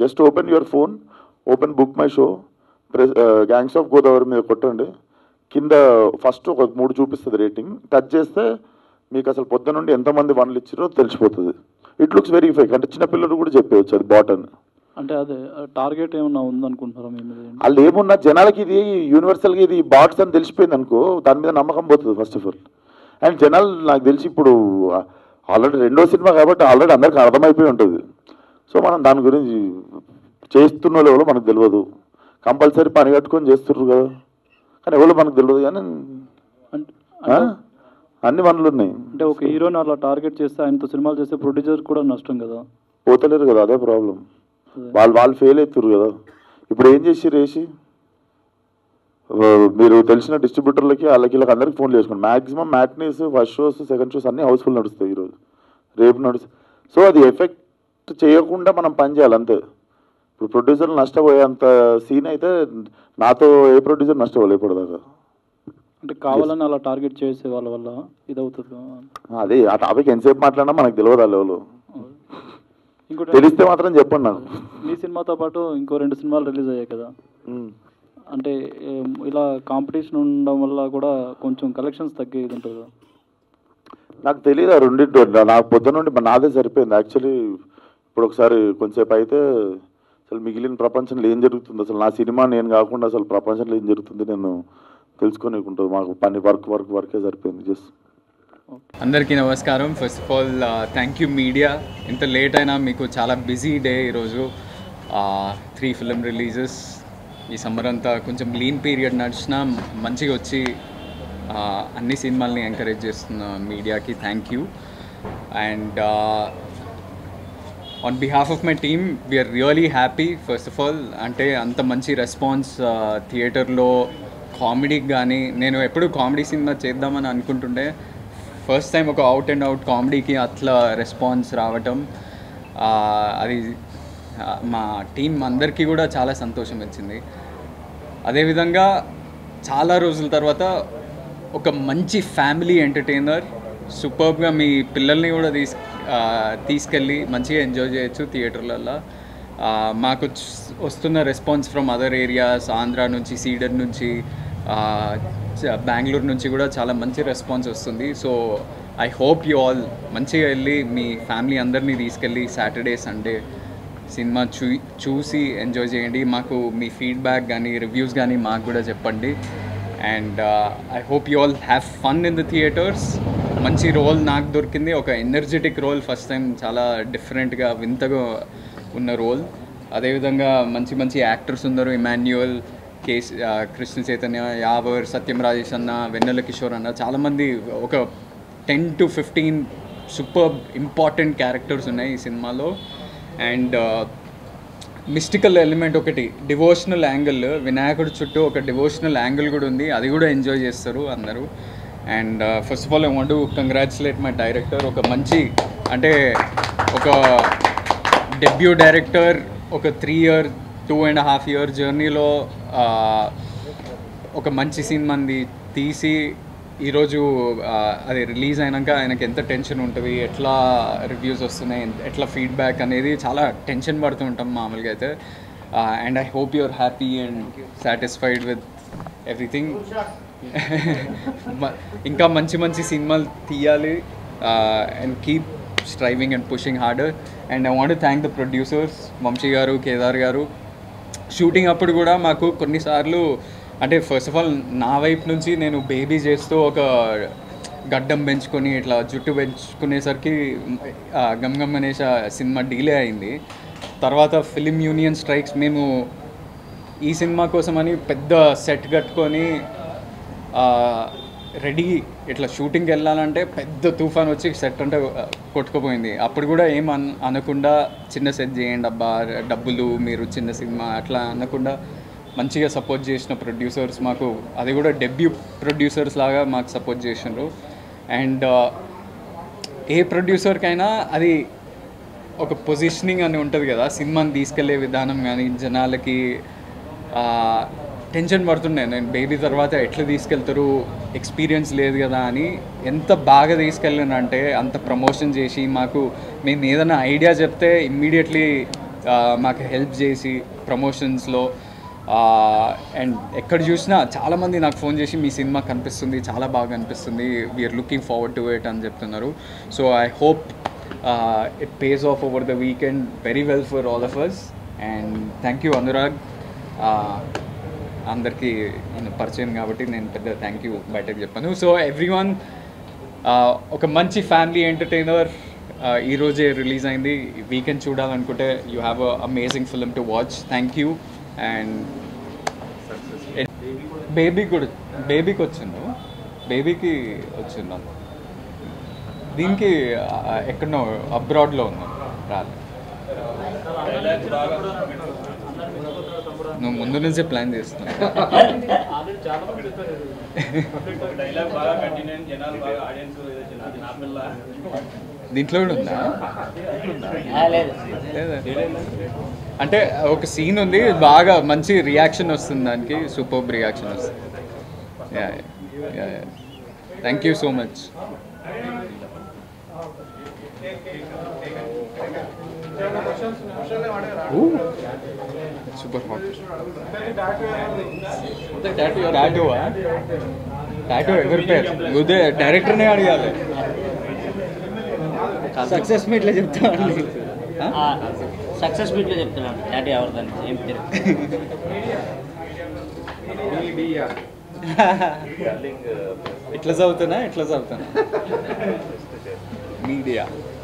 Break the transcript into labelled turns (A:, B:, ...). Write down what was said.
A: Just open your phone, open book my show, gangs of Godavari మీద కొట్టండి. కింద first ఒక 3 చూపిస్తుంది రేటింగ్. టచ్ చేస్తే మీకు అసలు పొద్దున నుండి ఎంతమంది వన్లు ఇచ్చారో తెలిసిపోతుంది. It looks very fake. అంటే చిన్నపిల్లలు కూడా చెప్పవచ్చు అది బాట్ అని.
B: అంటే అదే టార్గెట్ ఏమన్నా ఉందనుకుంటున్నారా మీ మీద?
A: వాళ్ళు ఏమున్నా జనాలకి ఇది యూనివర్సల్గా ఇది బాట్స్ అని తెలిసిపోయింది అనుకో, దాని మీద నమ్మకం పోతుంది ఫస్ట్ ఆఫ్ ఆల్. అండ్ జనాలు నాకు తెలిసి ఇప్పుడు ఆల్రెడీ 2వ సినిమా కాబట్టి ఆల్రెడీ అందరికీ అర్థమైపోయి ఉంటుంది. సో మనం దాని గురించి చేస్తున్న వాళ్ళు మనకు తెలియదు. కంపల్సరీ పని కట్టుకొని చేస్తుర్రు కదా, కానీ ఎవరు మనకు తెలియదు. కానీ అన్ని వనరులు ఉన్నాయి.
B: అంటే ఒక హీరోని అలా టార్గెట్ చేస్తే ఆయనతో సినిమాలు చేస్తే ప్రొడ్యూసర్ కూడా నష్టం కదా,
A: పోతలేరు కదా, అదే ప్రాబ్లం. వాళ్ళు ఫెయిల్ అవుతారు కదా. ఇప్పుడు ఏం చేసిర్రు వేసి మీరు తెలిసిన డిస్ట్రిబ్యూటర్లకి వాళ్ళకి అందరికి ఫోన్లు చేసుకోండి. Maximum matinees, first shows, second shows అన్నీ హౌస్ఫుల్ నడుస్తాయి ఈరోజు, రేపు నడుస్తాయి. సో అది ఎఫెక్ట్ చేయకుండా మనం పని చేయాలి అంతే. ఇప్పుడు ప్రొడ్యూసర్లు నష్టపోయేంత సీన్ అయితే నాతో ఏ ప్రొడ్యూసర్ నష్టపోలేదు ఇప్పటిదాకా.
B: అంటే కావాలని అలా టార్గెట్ చేసే వాళ్ళ వల్ల ఇదవుతుంది.
A: అదే ఆ టాపిక్ ఎంతసేపు మాట్లాడినా మనకు తెలియదు ఆ లెవెల్.
B: ఇంకోటి
A: తెలిస్తే మాత్రం చెప్పండి నాకు.
B: మీ సినిమాతో పాటు ఇంకో 2 సినిమాలు రిలీజ్ అయ్యాయి కదా, అంటే ఇలా కాంపిటీషన్ ఉండడం వల్ల కూడా కొంచెం కలెక్షన్స్ తగ్గేది ఉంటుంది కదా.
A: నాకు తెలియదు ఆ రెండింటి. నాకు పొద్దున నుండి నాదే సరిపోయింది యాక్చువల్లీ. ఇప్పుడు ఒకసారి కొంచెంసేపు అయితే అసలు మిగిలిన ప్రపంచంలో ఏం జరుగుతుంది, అసలు నా సినిమా నేను కాకుండా అసలు ప్రపంచంలో ఏం జరుగుతుంది నేను తెలుసుకోనికుంటుంది. మాకు పని వర్కే సరిపోయింది. జస్ట్
C: అందరికీ నమస్కారం. First of all thank you media. ఇంత లేట్ అయినా మీకు చాలా బిజీ డే ఈరోజు. 3 ఫిల్మ్ రిలీజెస్ ఈ సమ్మర్ అంతా కొంచెం లీన్ పీరియడ్ నడిచినా మంచిగా వచ్చి అన్ని సినిమాల్ని ఎంకరేజ్ చేస్తున్న మీడియాకి thank you. And on behalf of my team we are really happy. First of all అంటే అంత మంచి రెస్పాన్స్ థియేటర్లో కామెడీకి కానీ, నేను ఎప్పుడు కామెడీ సినిమా చేద్దామని అనుకుంటుండే, ఫస్ట్ టైం ఒక అవుట్ అండ్ అవుట్ కామెడీకి అట్లా రెస్పాన్స్ రావటం అది మా టీం అందరికీ కూడా చాలా సంతోషం వచ్చింది. అదేవిధంగా చాలా రోజుల తర్వాత ఒక మంచి ఫ్యామిలీ ఎంటర్టైనర్, సూపర్గా మీ పిల్లల్ని కూడా తీసుకెళ్ళి మంచిగా ఎంజాయ్ చేయొచ్చు థియేటర్లలో. మాకు వస్తున్న response from other areas, Andhra నుంచి, సీడర్ నుంచి, బెంగళూరు నుంచి కూడా చాలా మంచి రెస్పాన్స్ వస్తుంది. So I hope you all మంచిగా వెళ్ళి మీ ఫ్యామిలీ అందరినీ తీసుకెళ్ళి సాటర్డే సండే సినిమా చూసి ఎంజాయ్ చేయండి. మాకు మీ ఫీడ్బ్యాక్ కానీ రివ్యూస్ కానీ మాకు కూడా చెప్పండి. And I hope you all have fun in the theatres. మంచి రోల్ నాకు దొరికింది, ఒక ఎనర్జెటిక్ రోల్, ఫస్ట్ టైం చాలా డిఫరెంట్గా వింతగా ఉన్న రోల్. అదేవిధంగా మంచి మంచి యాక్టర్స్ ఉన్నారు. ఇమాన్యుయల్, కృష్ణ చైతన్య, యావర్, సత్యం రాజేష్ అన్న, వెన్నెల కిషోర్ అన్న, చాలామంది ఒక 10 to 15 సూపర్ ఇంపార్టెంట్ క్యారెక్టర్స్ ఉన్నాయి ఈ సినిమాలో. అండ్ మిస్టికల్ ఎలిమెంట్ ఒకటి, డివోషనల్ యాంగిల్, వినాయకుడి చుట్టూ ఒక డివోషనల్ యాంగిల్ కూడా ఉంది, అది కూడా ఎంజాయ్ చేస్తారు అందరూ. And first of all I want to congratulate my director. ఒక మంచి అంటే ఒక డెబ్యూ డైరెక్టర్ ఒక 2.5 year జర్నీలో ఒక మంచి సినిమాని తీసి ఈరోజు అది రిలీజ్ అయినాక ఆయనకి ఎంత టెన్షన్ ఉంటుంది, ఎట్లా రివ్యూస్ వస్తున్నాయి, ఎట్లా ఫీడ్బ్యాక్ అనేది చాలా టెన్షన్ పడుతూ ఉంటాం మామూలుగా అయితే. And I hope you are happy and satisfied with everything. ఇంకా మంచి మంచి సినిమాలు తీయాలి and keep striving and pushing harder. And I want to thank the producers, Vamsi గారు, కేదార్ గారు. షూటింగ్ అప్పుడు కూడా మాకు కొన్నిసార్లు అంటే ఫస్ట్ ఆఫ్ ఆల్ నా వైపు నుంచి నేను బేబీ చేస్తూ ఒక గడ్డం పెంచుకొని ఇట్లా జుట్టు పెంచుకునేసరికి గమ్ అనేసి సినిమా డిలే అయింది. తర్వాత ఫిలిం యూనియన్ స్ట్రైక్స్, మేము ఈ సినిమా కోసమని పెద్ద సెట్ కట్టుకొని రెడీ ఇట్లా షూటింగ్కి వెళ్ళాలంటే పెద్ద తుఫాన్ వచ్చి సెట్ అంటే కొట్టుకుపోయింది. అప్పుడు కూడా ఏం అనకుండా చిన్న సెట్ చేయండి అబ్బా, డబ్బులు, మీరు చిన్న సినిమా అట్లా అనకుండా మంచిగా సపోర్ట్ చేసిన ప్రొడ్యూసర్స్ మాకు, అది కూడా డెబ్యూ ప్రొడ్యూసర్స్ లాగా మాకు సపోర్ట్ చేసినారు. అండ్ ఏ ప్రొడ్యూసర్కైనా అది ఒక పొజిషనింగ్ అని ఉంటుంది కదా, సినిమాని తీసుకెళ్లే విధానం కానీ జనాలకి టెన్షన్ పడుతుండే. నేను బేబీ తర్వాత ఎట్లా తీసుకెళ్తారు, ఎక్స్పీరియన్స్ లేదు కదా అని. ఎంత బాగా తీసుకెళ్ళానంటే అంత ప్రమోషన్ చేసి మాకు మేము ఏదైనా ఐడియా చెప్తే ఇమ్మీడియట్లీ మాకు హెల్ప్ చేసి ప్రమోషన్స్లో అండ్ ఎక్కడ చూసినా చాలామంది నాకు ఫోన్ చేసి మీ సినిమా కనిపిస్తుంది, చాలా బాగా అనిపిస్తుంది, we are looking forward to it అని చెప్తున్నారు. So I hope it pays off over the weekend very well for all of us. And thank you Anurag. అందరికీ నేను పరిచయం కాబట్టి నేను పెద్ద థ్యాంక్ యూ బయటకు చెప్పాను. సో ఎవ్రీవన్, ఒక మంచి ఫ్యామిలీ ఎంటర్టైనర్ ఈరోజే రిలీజ్ అయింది. వీకెండ్ చూడాలనుకుంటే you have a amazing film to watch. Thank you. And బేబీకి వచ్చిండు, బేబీకి వచ్చిండు. దీనికి ఎక్కడో అబ్రాడ్లో ఉన్నాం, రాలేదు. నువ్వు ముందు నుంచే ప్లాన్ చేస్తున్నావు. దీంట్లో కూడా ఉందా? అంటే ఒక సీన్ ఉంది, బాగా మంచి రియాక్షన్ వస్తుంది దానికి, సూపర్బ్ రియాక్షన్ వస్తుంది. Thank you so much. Super hot. Tattoo ఎవరి పేరు? ఉదయ్ డైరెక్టర్నే అడగాలి.
D: సక్సెస్ మీట్లో చెప్తామండి, సక్సెస్ మీట్లో చెప్తున్నాను. టాటూ ఎవరిదని ఏం పేరు?
C: ఇట్లా చదువుతున్నా మీడియా.